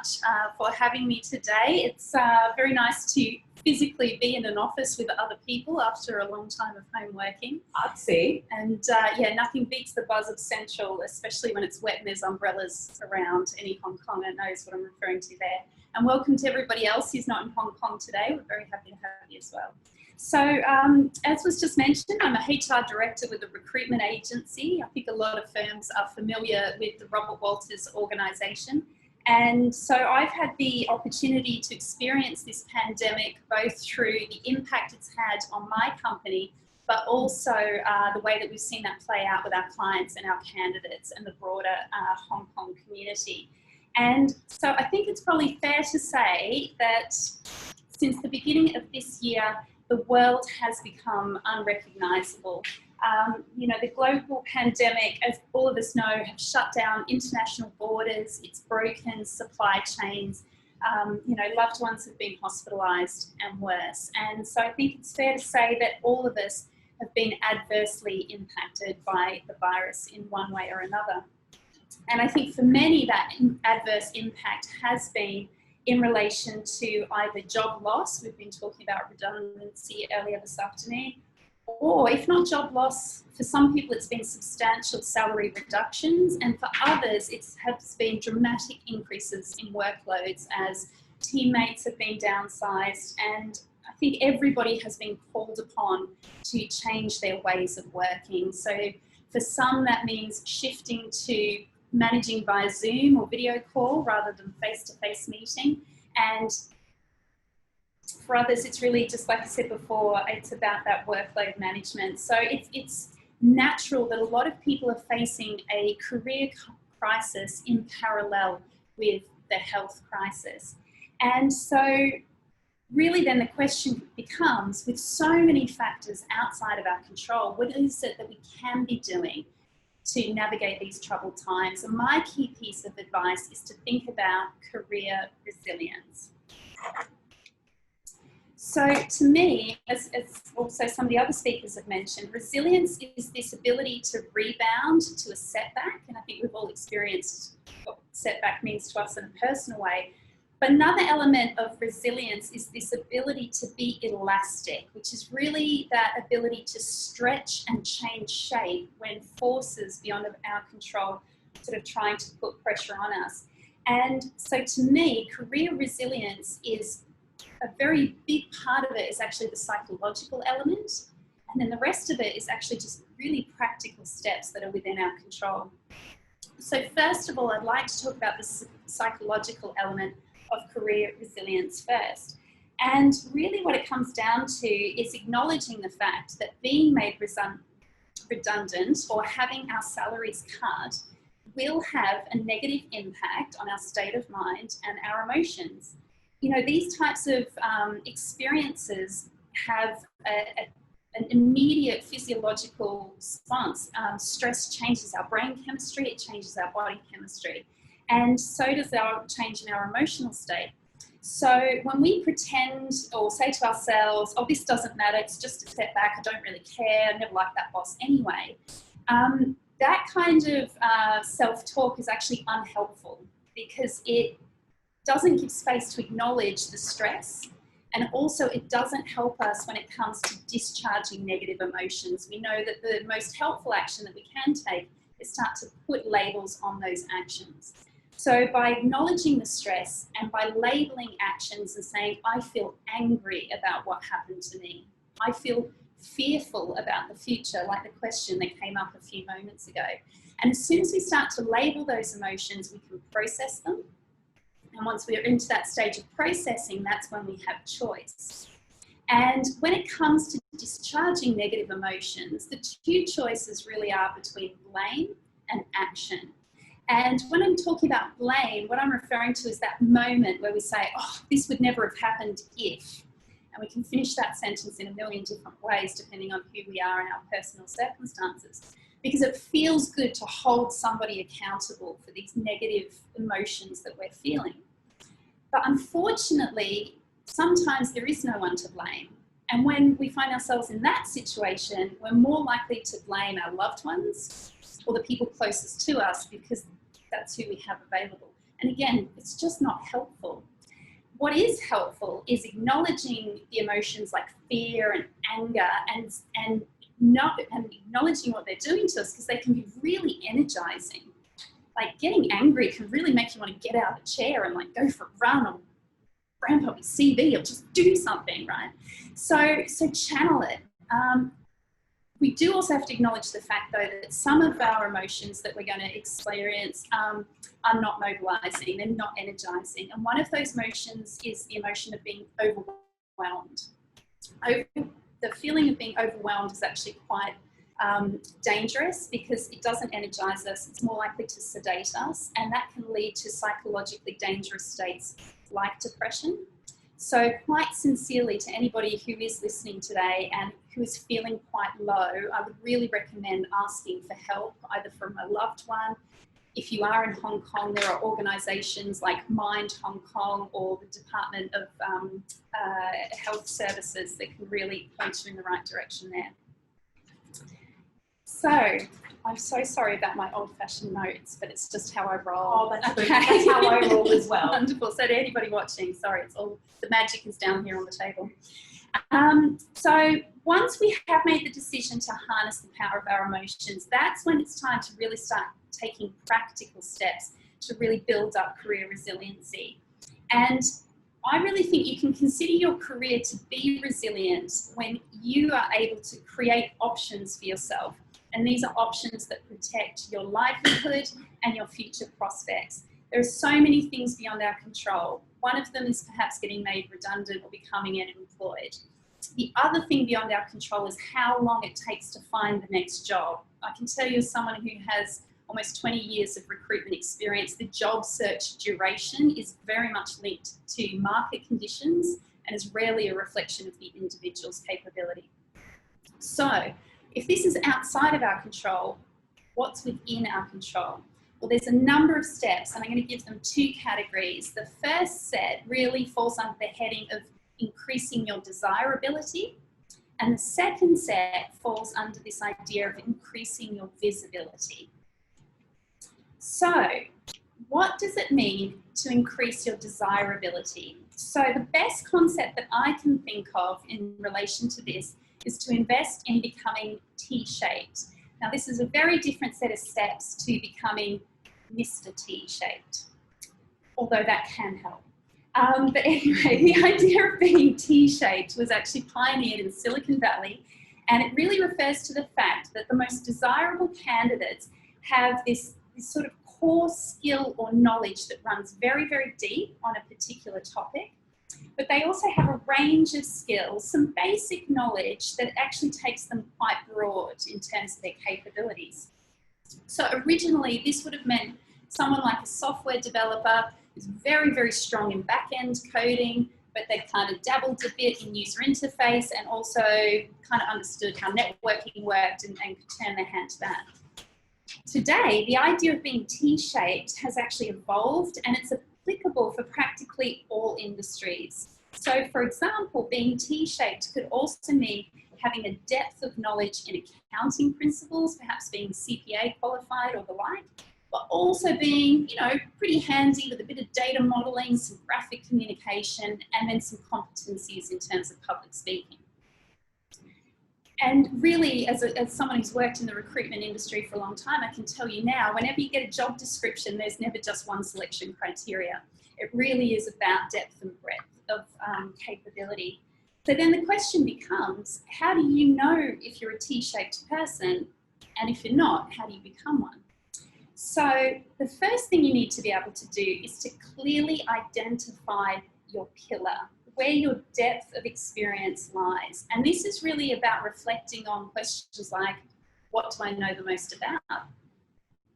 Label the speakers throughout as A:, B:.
A: much for having me today. It's very nice to physically be in an office with other people after a long time of home working.
B: I'd say.
A: And yeah, nothing beats the buzz of Central, especially when it's wet and there's umbrellas around. Any Hong Konger knows what I'm referring to there. And welcome to everybody else who's not in Hong Kong today. We're very happy to have you as well. So as was just mentioned, I'm a HR director with a recruitment agency. I think a lot of firms are familiar with the Robert Walters organisation. And so I've had the opportunity to experience this pandemic both through the impact it's had on my company, but also the way that we've seen that play out with our clients and our candidates and the broader Hong Kong community. And so I think it's probably fair to say that since the beginning of this year, the world has become unrecognisable. You know, the global pandemic, as all of us know, have shut down international borders, it's broken supply chains, you know, loved ones have been hospitalised and worse. And so I think it's fair to say that all of us have been adversely impacted by the virus in one way or another. And I think for many that adverse impact has been in relation to either job loss, we've been talking about redundancy earlier this afternoon, or if not job loss, for some people it's been substantial salary reductions, and for others it has been dramatic increases in workloads as teammates have been downsized, and I think everybody has been called upon to change their ways of working. So for some that means shifting to managing via Zoom or video call rather than face-to-face meeting. And for others, it's really just like I said before, it's about that workload management. So it's natural that a lot of people are facing a career crisis in parallel with the health crisis. And so really then the question becomes, with so many factors outside of our control, what is it that we can be doing to navigate these troubled times? And my key piece of advice is to think about career resilience. So to me, as also some of the other speakers have mentioned, resilience is this ability to rebound to a setback. And I think we've all experienced what setback means to us in a personal way. But another element of resilience is this ability to be elastic, which is really that ability to stretch and change shape when forces beyond our control sort of trying to put pressure on us. And so to me, career resilience is a very big part of it is actually the psychological element. And then the rest of it is actually just really practical steps that are within our control. So first of all, I'd like to talk about the psychological element of career resilience first. And really what it comes down to is acknowledging the fact that being made redundant or having our salaries cut will have a negative impact on our state of mind and our emotions. You know, these types of experiences have an immediate physiological response. Stress changes our brain chemistry, it changes our body chemistry. And so does our change in our emotional state. So when we pretend or say to ourselves, oh, this doesn't matter, it's just a setback, I don't really care, I never liked that boss anyway, that kind of self-talk is actually unhelpful because it doesn't give space to acknowledge the stress, and also it doesn't help us when it comes to discharging negative emotions. We know that the most helpful action that we can take is start to put labels on those actions. So by acknowledging the stress and by labeling actions and saying, I feel angry about what happened to me, I feel fearful about the future, like the question that came up a few moments ago. And as soon as we start to label those emotions, we can process them. And once we're into that stage of processing, that's when we have choice. And when it comes to discharging negative emotions, the two choices really are between blame and action. And when I'm talking about blame, what I'm referring to is that moment where we say, oh, this would never have happened if. And we can finish that sentence in a million different ways depending on who we are and our personal circumstances. Because it feels good to hold somebody accountable for these negative emotions that we're feeling. But unfortunately, sometimes there is no one to blame. And when we find ourselves in that situation, we're more likely to blame our loved ones or the people closest to us because that's who we have available. And And again, it's just not helpful. What is helpful is acknowledging the emotions like fear and anger and acknowledging what they're doing to us, because they can be really energizing. Like getting angry can really make you want to get out of the chair and like go for a run or ramp up your CV or just do something, right? So channel it. We do also have to acknowledge the fact, though, that some of our emotions that we're going to experience are not mobilizing, they're not energizing. And one of those emotions is the emotion of being overwhelmed. The feeling of being overwhelmed is actually quite dangerous, because it doesn't energize us, it's more likely to sedate us, and that can lead to psychologically dangerous states like depression. So quite sincerely, to anybody who is listening today and who is feeling quite low, I would really recommend asking for help, either from a loved one. If you are in Hong Kong, there are organisations like Mind Hong Kong or the Department of Health Services that can really point you in the right direction there. So, I'm so sorry about my old-fashioned notes, but it's just how I roll.
B: Oh, that's good. That's how I roll as well.
A: Wonderful. So to anybody watching, sorry, it's all, the magic is down here on the table. So once we have made the decision to harness the power of our emotions, that's when it's time to really start taking practical steps to really build up career resiliency. And I really think you can consider your career to be resilient when you are able to create options for yourself. And these are options that protect your livelihood and your future prospects. There are so many things beyond our control. One of them is perhaps getting made redundant or becoming unemployed. The other thing beyond our control is how long it takes to find the next job. I can tell you, as someone who has almost 20 years of recruitment experience, the job search duration is very much linked to market conditions and is rarely a reflection of the individual's capability. So, if this is outside of our control, what's within our control? Well, there's a number of steps, and I'm going to give them two categories. The first set really falls under the heading of increasing your desirability, and the second set falls under this idea of increasing your visibility. So, what does it mean to increase your desirability? So, the best concept that I can think of in relation to this is to invest in becoming T-shaped. Now, this is a very different set of steps to becoming Mr. T-shaped, although that can help. But anyway, the idea of being T-shaped was actually pioneered in Silicon Valley, and it really refers to the fact that the most desirable candidates have this sort of core skill or knowledge that runs very, very deep on a particular topic. But they also have a range of skills, some basic knowledge that actually takes them quite broad in terms of their capabilities. So originally, this would have meant someone like a software developer who's very, very strong in back-end coding, but they've kind of dabbled a bit in user interface and also kind of understood how networking worked and could turn their hand to that. Today, the idea of being T-shaped has actually evolved, and it's applicable for practically all industries. So, for example, being T-shaped could also mean having a depth of knowledge in accounting principles, perhaps being CPA qualified or the like, but also being, pretty handy with a bit of data modeling, some graphic communication, and then some competencies in terms of public speaking. And really, as someone who's worked in the recruitment industry for a long time, I can tell you now, whenever you get a job description, there's never just one selection criteria. It really is about depth and breadth of capability. So then the question becomes, how do you know if you're a T-shaped person? And if you're not, how do you become one? So the first thing you need to be able to do is to clearly identify your pillar, where your depth of experience lies. And this is really about reflecting on questions like, what do I know the most about?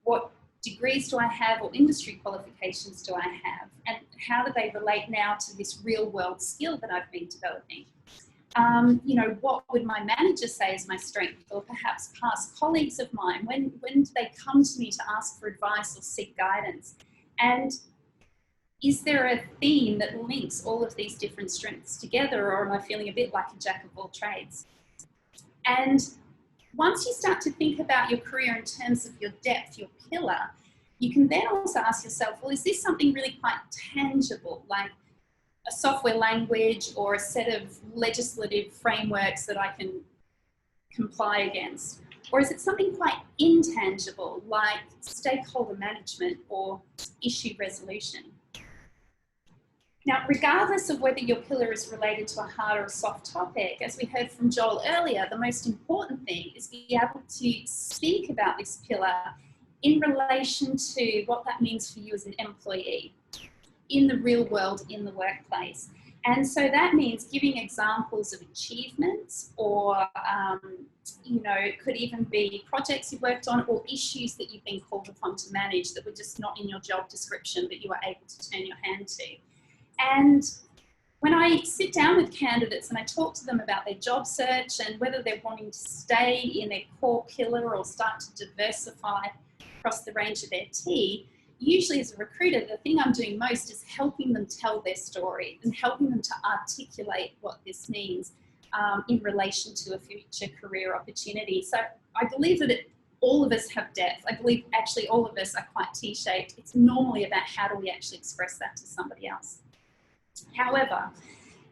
A: What degrees do I have or industry qualifications do I have? And how do they relate now to this real world skill that I've been developing? What would my manager say is my strength, or perhaps past colleagues of mine? When do they come to me to ask for advice or seek guidance? And is there a theme that links all of these different strengths together, or am I feeling a bit like a jack of all trades? And once you start to think about your career in terms of your depth, your pillar, You can then also ask yourself, well, is this something really quite tangible, like a software language or a set of legislative frameworks that I can comply against? Or is it something quite intangible, like stakeholder management or issue resolution? Now, regardless of whether your pillar is related to a hard or a soft topic, as we heard from Joel earlier, the most important thing is be able to speak about this pillar in relation to what that means for you as an employee in the real world, in the workplace. And so that means giving examples of achievements or, you know, it could even be projects you've worked on or issues that you've been called upon to manage that were just not in your job description that you were able to turn your hand to. And when I sit down with candidates and I talk to them about their job search and whether they're wanting to stay in their core pillar or start to diversify across the range of their T, usually as a recruiter, the thing I'm doing most is helping them tell their story and helping them to articulate what this means in relation to a future career opportunity. So I believe that all of us have depth. I believe actually all of us are quite T-shaped. It's normally about how do we actually express that to somebody else. However,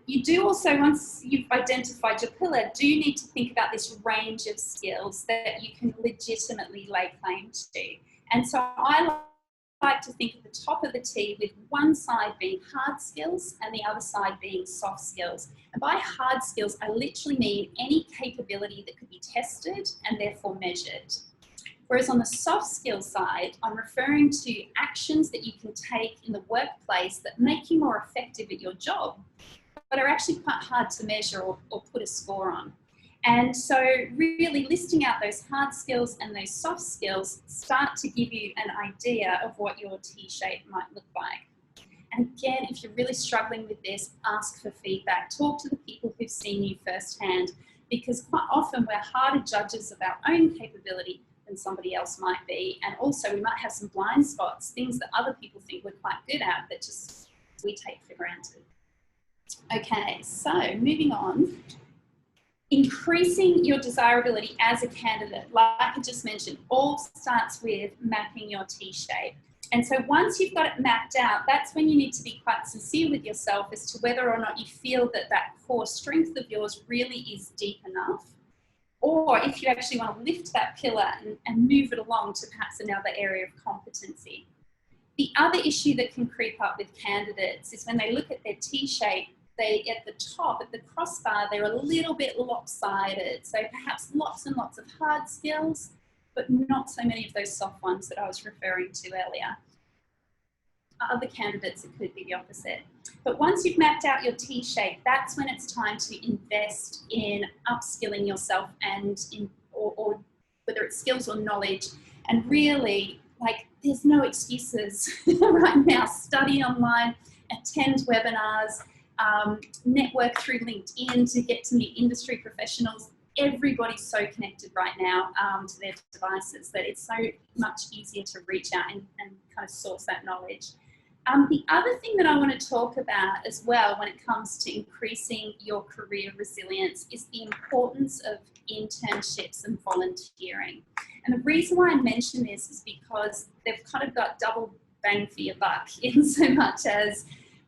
A: you do also, once you've identified your pillar, do need to think about this range of skills that you can legitimately lay claim to. And so I like to think at the top of the T with one side being hard skills and the other side being soft skills. And by hard skills, I literally mean any capability that could be tested and therefore measured. Whereas on the soft skill side, I'm referring to actions that you can take in the workplace that make you more effective at your job, but are actually quite hard to measure or put a score on. And so really listing out those hard skills and those soft skills start to give you an idea of what your T-shape might look like. And again, if you're really struggling with this, ask for feedback. Talk to the people who've seen you firsthand, because quite often we're harder judges of our own capability than somebody else might be. And also we might have some blind spots, things that other people think we're quite good at that just we take for granted. Okay, so moving on. Increasing your desirability as a candidate, like I just mentioned, all starts with mapping your T-shape. And so once you've got it mapped out, that's when you need to be quite sincere with yourself as to whether or not you feel that that core strength of yours really is deep enough, or if you actually want to lift that pillar and move it along to perhaps another area of competency. The other issue that can creep up with candidates is when they look at their T-shape, they, at the top, at the crossbar, they're a little bit lopsided. So perhaps lots and lots of hard skills, but not so many of those soft ones that I was referring to earlier. Other candidates, it could be the opposite. But once you've mapped out your T-shape, that's when it's time to invest in upskilling yourself and or whether it's skills or knowledge. And really, like, there's no excuses right now. Study online, attend webinars, network through LinkedIn to get to meet industry professionals. Everybody's so connected right now to their devices that it's so much easier to reach out and kind of source that knowledge. The other thing that I want to talk about as well when it comes to increasing your career resilience is the importance of internships and volunteering. And the reason why I mention this is because they've kind of got double bang for your buck in so much as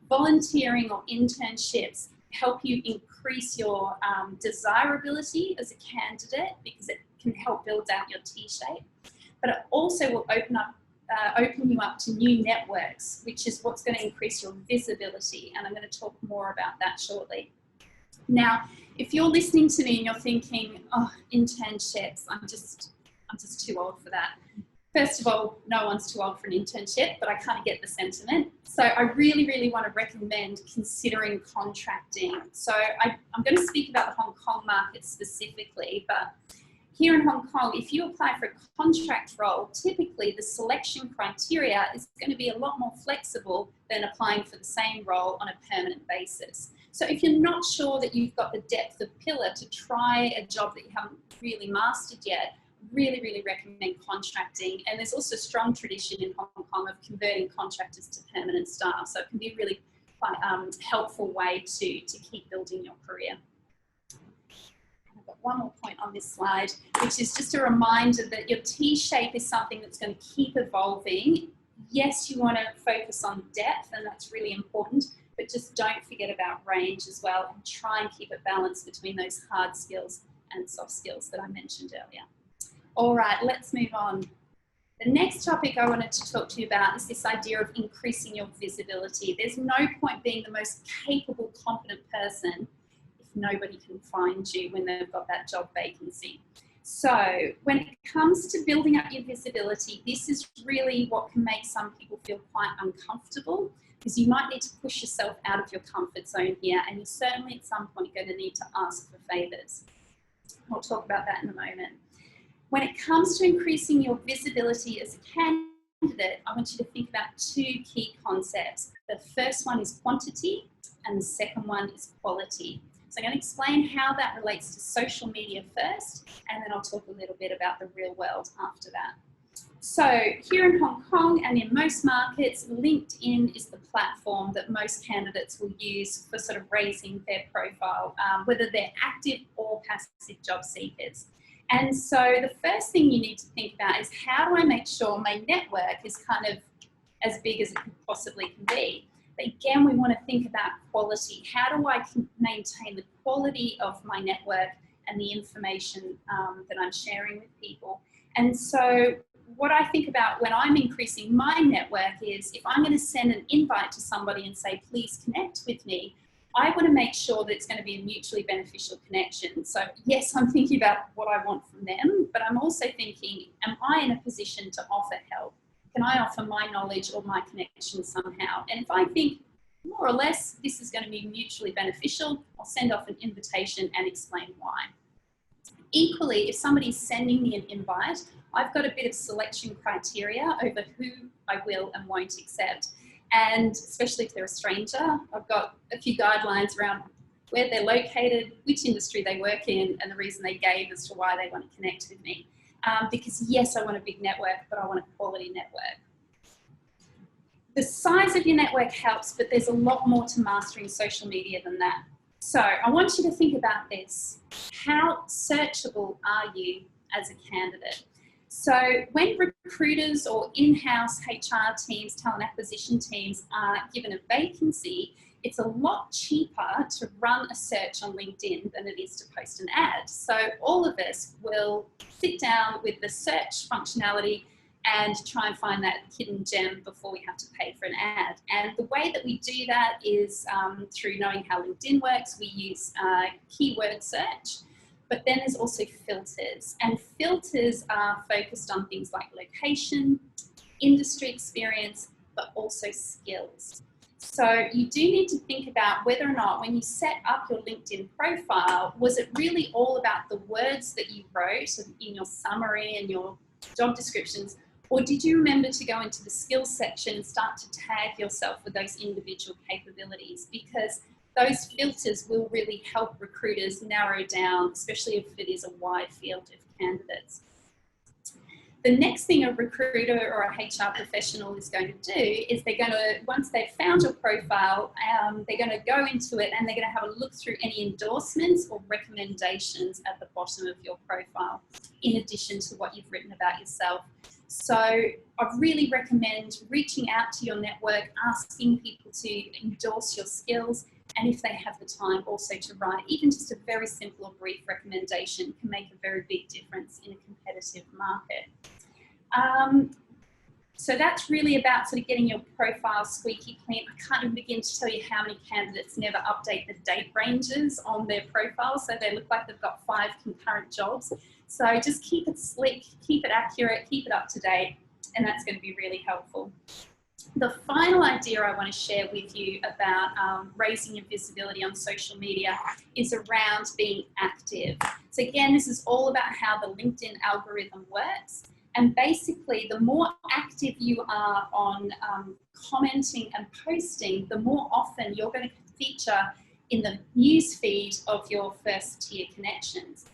A: volunteering or internships help you increase your desirability as a candidate because it can help build out your T-shape, but it also will open you up to new networks, which is what's going to increase your visibility. And I'm going to talk more about that shortly. Now, if you're listening to me and you're thinking, oh, internships, I'm just too old for that. First of all, no one's too old for an internship, but I kind of get the sentiment. So I really, really want to recommend considering contracting. So I'm going to speak about the Hong Kong market specifically, but here in Hong Kong, if you apply for a contract role, typically the selection criteria is going to be a lot more flexible than applying for the same role on a permanent basis. So if you're not sure that you've got the depth of pillar to try a job that you haven't really mastered yet, really, really recommend contracting. And there's also a strong tradition in Hong Kong of converting contractors to permanent staff. So it can be a really quite helpful way to keep building your career. I've got one more point on this slide, which is just a reminder that your T-shape is something that's going to keep evolving. Yes, you want to focus on depth, and that's really important, but just don't forget about range as well, and try and keep it balanced between those hard skills and soft skills that I mentioned earlier. All right, let's move on. The next topic I wanted to talk to you about is this idea of increasing your visibility. There's no point being the most capable, competent person if nobody can find you when they've got that job vacancy. So when it comes to building up your visibility, this is really what can make some people feel quite uncomfortable, because you might need to push yourself out of your comfort zone here, and you're certainly at some point going to need to ask for favours. I'll talk about that in a moment. When it comes to increasing your visibility as a candidate, I want you to think about two key concepts. The first one is quantity, and the second one is quality. So I'm going to explain how that relates to social media first, and then I'll talk a little bit about the real world after that. So here in Hong Kong and in most markets, LinkedIn is the platform that most candidates will use for sort of raising their profile, whether they're active or passive job seekers. And so the first thing you need to think about is, how do I make sure my network is kind of as big as it possibly can be? But again, we want to think about quality. How do I maintain the quality of my network and the information that I'm sharing with people? And so what I think about when I'm increasing my network is, if I'm going to send an invite to somebody and say, please connect with me, I want to make sure that it's going to be a mutually beneficial connection. So yes, I'm thinking about what I want from them, but I'm also thinking, am I in a position to offer help? Can I offer my knowledge or my connection somehow? And if I think more or less this is going to be mutually beneficial, I'll send off an invitation and explain why. Equally, if somebody's sending me an invite, I've got a bit of selection criteria over who I will and won't accept. And especially if they're a stranger, I've got a few guidelines around where they're located, which industry they work in, and the reason they gave as to why they want to connect with me. Because yes, I want a big network, but I want a quality network. The size of your network helps, but there's a lot more to mastering social media than that. So I want you to think about this. How searchable are you as a candidate? So when recruiters or in-house HR teams, talent acquisition teams are given a vacancy, it's a lot cheaper to run a search on LinkedIn than it is to post an ad. So all of us will sit down with the search functionality and try and find that hidden gem before we have to pay for an ad. And the way that we do that is through knowing how LinkedIn works. We use keyword search. But then there's also filters, and filters are focused on things like location, industry experience, but also skills. So you do need to think about whether or not, when you set up your LinkedIn profile, was it really all about the words that you wrote in your summary and your job descriptions, or did you remember to go into the skills section and start to tag yourself with those individual capabilities? Because those filters will really help recruiters narrow down, especially if it is a wide field of candidates. The next thing a recruiter or a HR professional is going to do is, they're going to, once they've found your profile, they're going to go into it and they're going to have a look through any endorsements or recommendations at the bottom of your profile, in addition to what you've written about yourself. So I really recommend reaching out to your network, asking people to endorse your skills, and if they have the time also to write, even just a very simple or brief recommendation can make a very big difference in a competitive market. So that's really about sort of getting your profile squeaky clean. I can't even begin to tell you how many candidates never update the date ranges on their profile, so they look like they've got 5 concurrent jobs. So just keep it slick, keep it accurate, keep it up to date, and that's going to be really helpful. The final idea I want to share with you about raising your visibility on social media is around being active. So again, this is all about how the LinkedIn algorithm works. And basically, the more active you are on commenting and posting, the more often you're going to feature in the news feed of your first tier connections.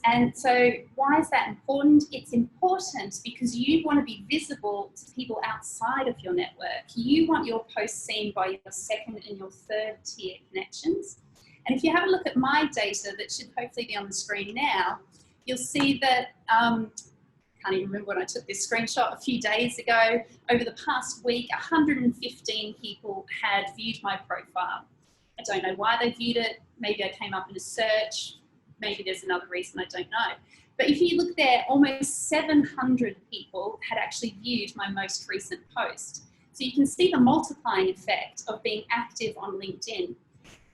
A: And so why is that important? It's important because you want to be visible to people outside of your network. You want your posts seen by your second and your third tier connections. And if you have a look at my data that should hopefully be on the screen now, you'll see that, I can't even remember when I took this screenshot, a few days ago, over the past week, 115 people had viewed my profile. I don't know why they viewed it. Maybe I came up in a search. Maybe there's another reason, I don't know. But if you look there, almost 700 people had actually viewed my most recent post. So you can see the multiplying effect of being active on LinkedIn.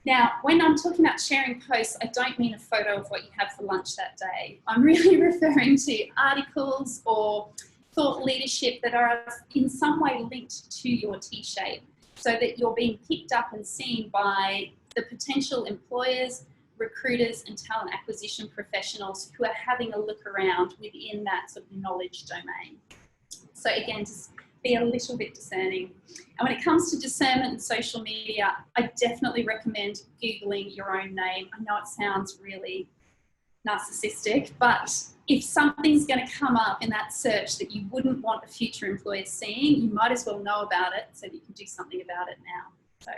A: Now, when I'm talking about sharing posts, I don't mean a photo of what you had for lunch that day. I'm really referring to articles or thought leadership that are in some way linked to your T-shape, so that you're being picked up and seen by the potential employers, recruiters and talent acquisition professionals who are having a look around within that sort of knowledge domain. So again, just be a little bit discerning. And when it comes to discernment and social media, I definitely recommend Googling your own name. I know it sounds really narcissistic, but if something's going to come up in that search that you wouldn't want a future employer seeing, you might as well know about it so that you can do something about it now. So,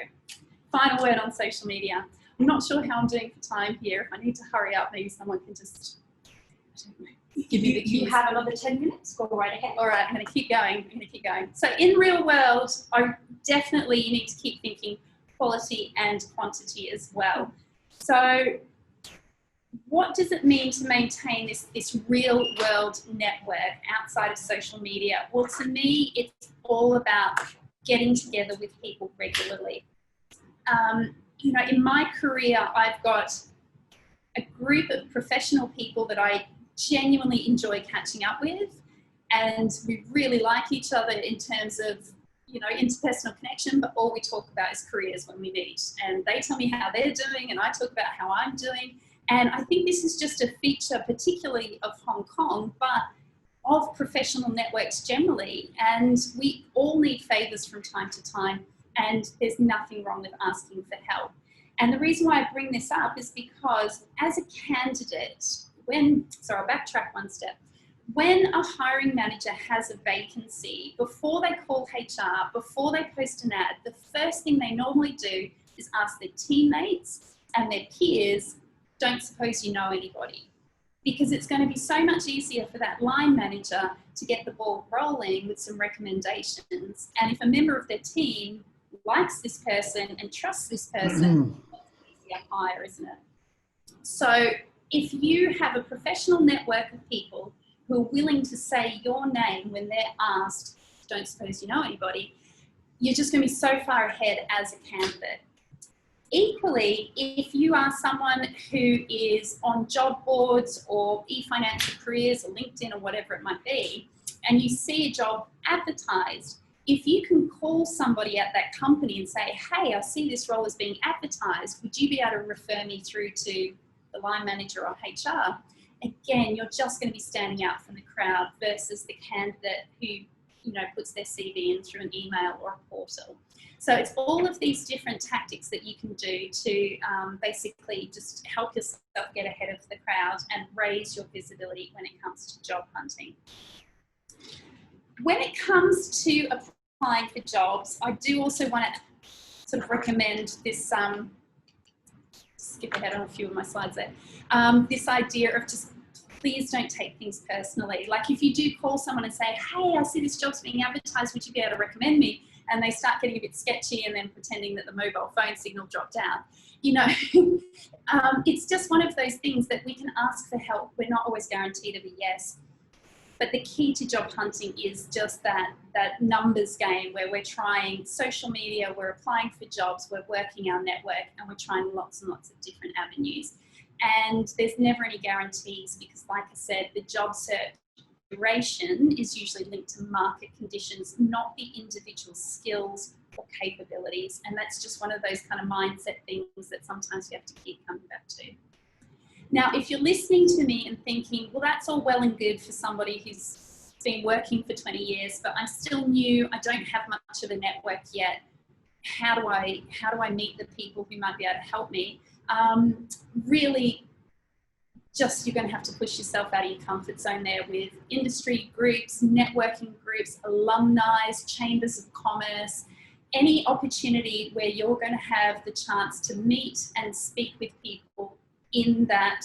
A: final word on social media. I'm not sure how I'm doing for time here. If I need to hurry up, maybe someone can just, I don't know, give me the keys.
B: You have another 10 minutes, go right ahead.
A: All right, I'm going to keep going. So in real world, you need to keep thinking quality and quantity as well. So what does it mean to maintain this real world network outside of social media? Well, to me, it's all about getting together with people regularly. You know, in my career, I've got a group of professional people that I genuinely enjoy catching up with, and we really like each other in terms of, you know, interpersonal connection, but all we talk about is careers when we meet, and they tell me how they're doing and I talk about how I'm doing. And I think this is just a feature particularly of Hong Kong, but of professional networks generally, and we all need favours from time to time, and there's nothing wrong with asking for help. And the reason why I bring this up is because as a candidate, I'll backtrack one step. When a hiring manager has a vacancy, before they call HR, before they post an ad, the first thing they normally do is ask their teammates and their peers, don't suppose you know anybody? Because it's going to be so much easier for that line manager to get the ball rolling with some recommendations. And if a member of their team likes this person and trusts this person, it's an easier hire, isn't it? So if you have a professional network of people who are willing to say your name when they're asked, don't suppose you know anybody, you're just going to be so far ahead as a candidate. Equally, if you are someone who is on job boards or eFinancial Careers or LinkedIn or whatever it might be, and you see a job advertised, if you can call somebody at that company and say, hey, I see this role is being advertised, would you be able to refer me through to the line manager or HR? Again, you're just going to be standing out from the crowd versus the candidate who, you know, puts their CV in through an email or a portal. So it's all of these different tactics that you can do to basically just help yourself get ahead of the crowd and raise your visibility when it comes to job hunting. When it comes to applying for jobs, I do also want to sort of recommend this, skip ahead on a few of my slides there, this idea of just please don't take things personally. Like if you do call someone and say, hey, I see this job's being advertised, would you be able to recommend me? And they start getting a bit sketchy and then pretending that the mobile phone signal dropped out. You know, it's just one of those things that we can ask for help. We're not always guaranteed of a yes. But the key to job hunting is just that numbers game where we're trying social media, we're applying for jobs, we're working our network, and we're trying lots and lots of different avenues. And there's never any guarantees because, like I said, the job search duration is usually linked to market conditions, not the individual skills or capabilities. And that's just one of those kind of mindset things that sometimes you have to keep coming back to. Now, if you're listening to me and thinking, well, that's all well and good for somebody who's been working for 20 years, but I'm still new, I don't have much of a network yet. How do I meet the people who might be able to help me? Really, just you're going to have to push yourself out of your comfort zone there with industry groups, networking groups, alumni, chambers of commerce. any opportunity where you're going to have the chance to meet and speak with people in that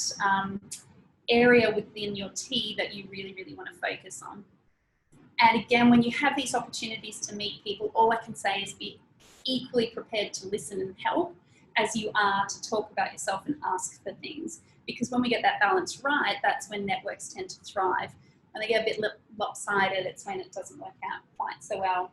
A: area within your T that you really, really want to focus on. And again, when you have these opportunities to meet people, all I can say is be equally prepared to listen and help as you are to talk about yourself and ask for things. Because when we get that balance right, that's when networks tend to thrive. When they get a bit lopsided, it's when it doesn't work out quite so well.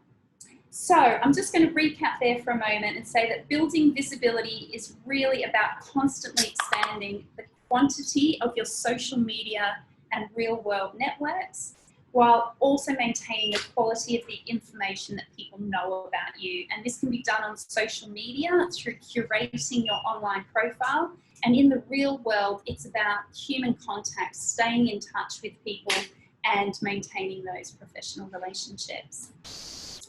A: So I'm just going to recap there for a moment and say that building visibility is really about constantly expanding the quantity of your social media and real world networks, while also maintaining the quality of the information that people know about you. And this can be done on social media through curating your online profile. And in the real world, it's about human contact, staying in touch with people and maintaining those professional relationships.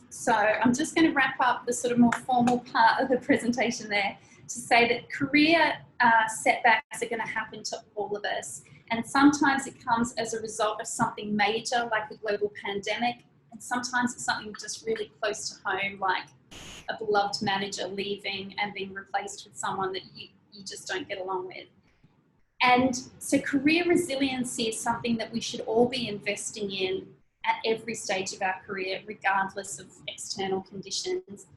A: So I'm just going to wrap up the sort of more formal part of the presentation there to say that career setbacks are going to happen to all of us. And sometimes it comes as a result of something major like a global pandemic. And sometimes it's something just really close to home, like a beloved manager leaving and being replaced with someone that you just don't get along with. And so career resiliency is something that we should all be investing in at every stage of our career, regardless of external conditions.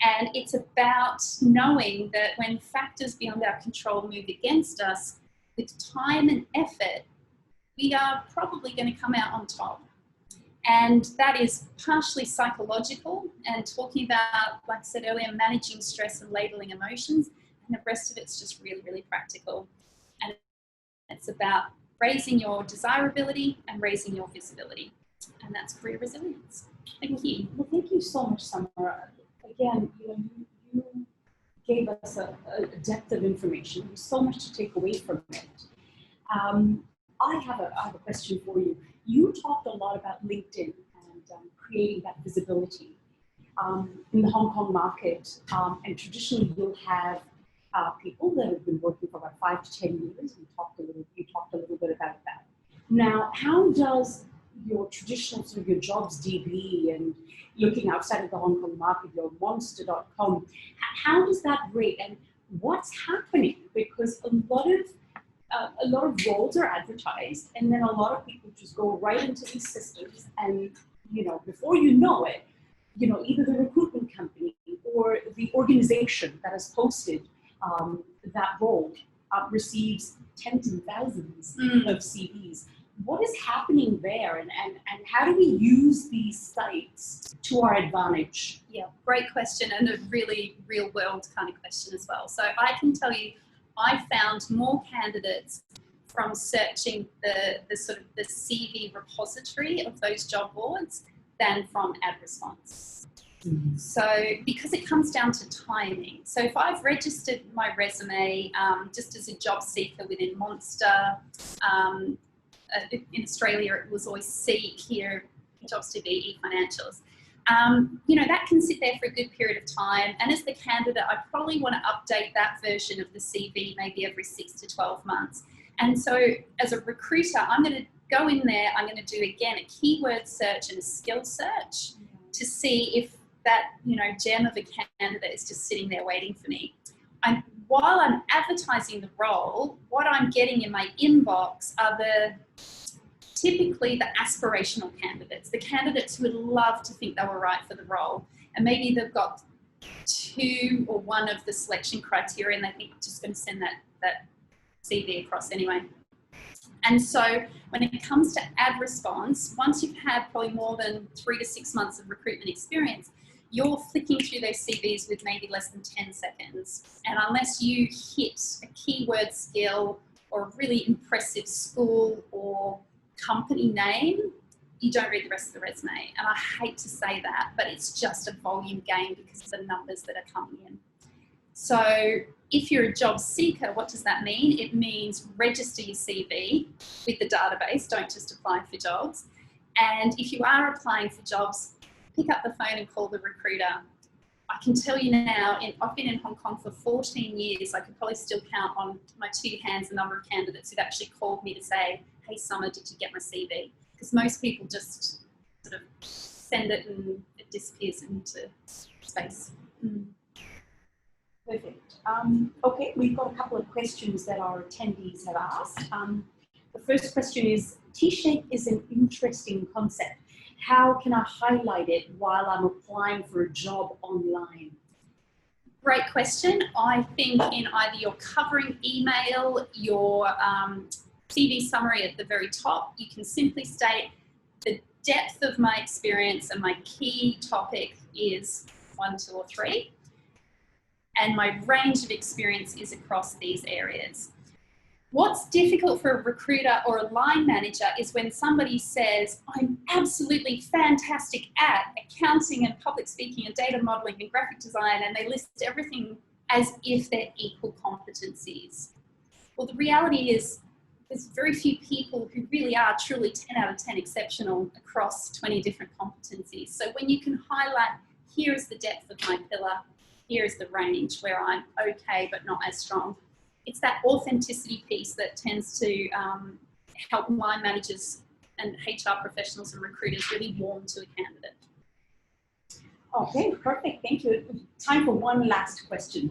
A: And it's about knowing that when factors beyond our control move against us, with time and effort, we are probably going to come out on top. And that is partially psychological and talking about, like I said earlier, managing stress and labeling emotions. And the rest of it's just really, really practical. And it's about raising your desirability and raising your visibility. And that's career resilience. Thank you.
B: Well, thank you so much, Sommer. Again, you gave us a depth of information. There's so much to take away from it. I have a question for you. You talked a lot about LinkedIn and creating that visibility in the Hong Kong market. And traditionally, you'll have people that have been working for about 5 to 10 years. You talked a little bit about that. Now, how does your traditional sort of your jobs DB and looking outside of the Hong Kong market, your monster.com, how does that rate and what's happening? Because a lot of roles are advertised and then a lot of people just go right into these systems and, before you know it, either the recruitment company or the organization that has posted that role receives tens and thousands of CVs. What is happening there and how do we use these sites to our advantage?
A: Yeah, great question and a really real world kind of question as well. So I can tell you, I found more candidates from searching the sort of the CV repository of those job boards than from ad response. Mm-hmm. So because it comes down to timing. So if I've registered my resume just as a job seeker within Monster, in Australia it was always Seek, here Jobs to be eFinancials. That can sit there for a good period of time. And as the candidate, I probably want to update that version of the CV maybe every 6 to 12 months. And so as a recruiter, I'm going to go in there, I'm going to do again a keyword search and a skill search to see if that, gem of a candidate is just sitting there waiting for me. While I'm advertising the role, what I'm getting in my inbox are typically the aspirational candidates, the candidates who would love to think they were right for the role. And maybe they've got 2 or 1 of the selection criteria and they think I'm just going to send that CV across anyway. And so when it comes to ad response, once you've had probably more than 3 to 6 months of recruitment experience, you're flicking through those CVs with maybe less than 10 seconds. And unless you hit a keyword skill or a really impressive school or company name, you don't read the rest of the resume. And I hate to say that, but it's just a volume game because of the numbers that are coming in. So if you're a job seeker, what does that mean? It means register your CV with the database, don't just apply for jobs. And if you are applying for jobs, pick up the phone and call the recruiter. I can tell you now, I've been in Hong Kong for 14 years. I could probably still count on my 2 hands the number of candidates who've actually called me to say, hey, Sommer, did you get my CV? Because most people just sort of send it and it disappears into space.
B: Perfect. Okay, we've got a couple of questions that our attendees have asked. The first question is, T-shaped is an interesting concept. How can I highlight it while I'm applying for a job online?
A: Great question. I think in either your covering email, your CV summary at the very top, you can simply state the depth of my experience and my key topic is 1, 2, or 3. And my range of experience is across these areas. What's difficult for a recruiter or a line manager is when somebody says, I'm absolutely fantastic at accounting and public speaking and data modeling and graphic design, and they list everything as if they're equal competencies. Well, the reality is there's very few people who really are truly 10 out of 10 exceptional across 20 different competencies. So when you can highlight, here is the depth of my pillar, here is the range where I'm okay but not as strong. It's that authenticity piece that tends to help line managers and HR professionals and recruiters really warm to a candidate.
B: Okay, perfect. Thank you. Time for one last question.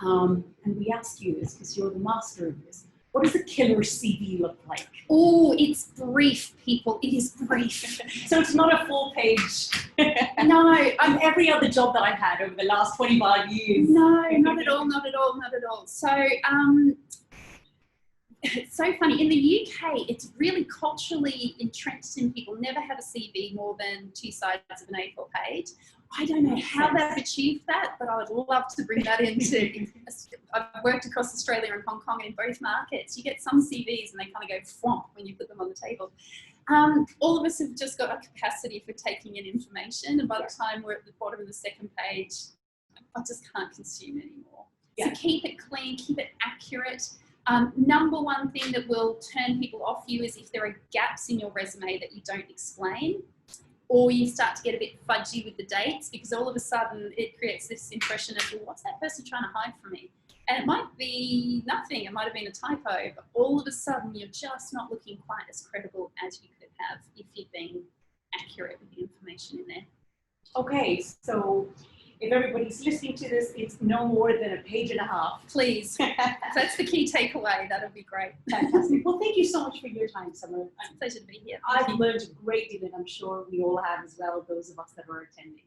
B: And we asked you this because you're the master of this. What does a killer CV look like?
A: Oh, it's brief, people. It is brief.
B: So it's not a full page.
A: No,
B: every other job that I've had over the last 25 years.
A: No, not at all, not at all, not at all. So, it's so funny. In the UK, it's really culturally entrenched in people never have a CV more than 2 sides of an A4 page. I don't know how they've achieved that, but I would love to bring that into. I've worked across Australia and Hong Kong, and in both markets, you get some CVs and they kind of go thwomp when you put them on the table. All of us have just got a capacity for taking in information, and by the time we're at the bottom of the second page, I just can't consume anymore. So keep it clean, keep it accurate. Number one thing that will turn people off you is if there are gaps in your resume that you don't explain, or you start to get a bit fudgy with the dates, because all of a sudden it creates this impression of, well, what's that person trying to hide from me? And it might be nothing, it might have been a typo, but all of a sudden you're just not looking quite as credible as you could have if you'd been accurate with the information in there.
B: Okay, so if everybody's listening to this, it's no more than a page and a half.
A: Please. That's the key takeaway. That'll be great.
B: Fantastic. Well, thank you so much for your time, Sommer.
A: It's a pleasure to be here.
B: I've learned a great deal, and I'm sure we all have as well, those of us that are attending.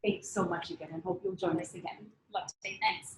B: Thanks so much again, and hope you'll join us again.
A: Love to see. Thanks.